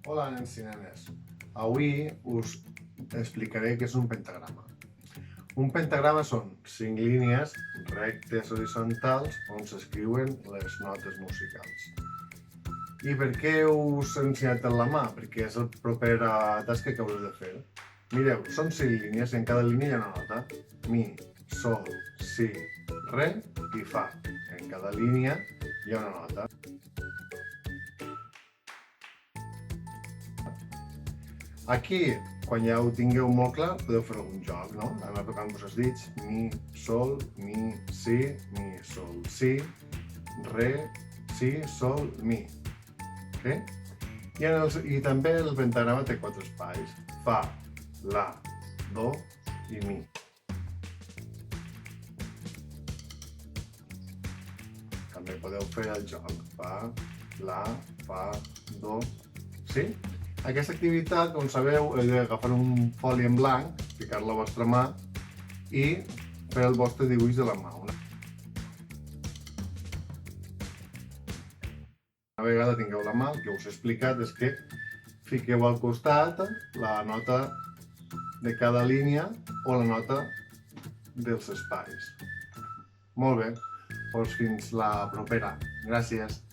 Hola, nens i nenes. Avui us explicaré què és un pentagrama. Un pentagrama són 5 línies rectes horitzontals on s'escriuen les notes musicals. I per què us he ensenyat en la mà? Perquè és la propera tasca que haureu de fer. Mireu, són 5 línies i en cada línia hi ha una nota. Mi, sol, si, re i fa. En cada línia hi ha una nota. Aquí, quan ja ho tingueu molt clar, podeu fer algun joc, no? Anar tocant-vos els dits. Mi, sol, mi, sol, si, re, si, sol, mi. Okay? I també el pentagrama té 4 espais. Fa, la, do i mi. També podeu fer el joc. Fa, la, fa, do, sí? Aquesta activitat, com sabeu, heu d'agafar un foli en blanc, ficar-lo a la vostra mà i fer el vostre dibuix de la mà. Una vegada tingueu la mà, el que us he explicat és que fiqueu al costat la nota de cada línia o la nota dels espais. Molt bé, doncs fins la propera. Gràcies.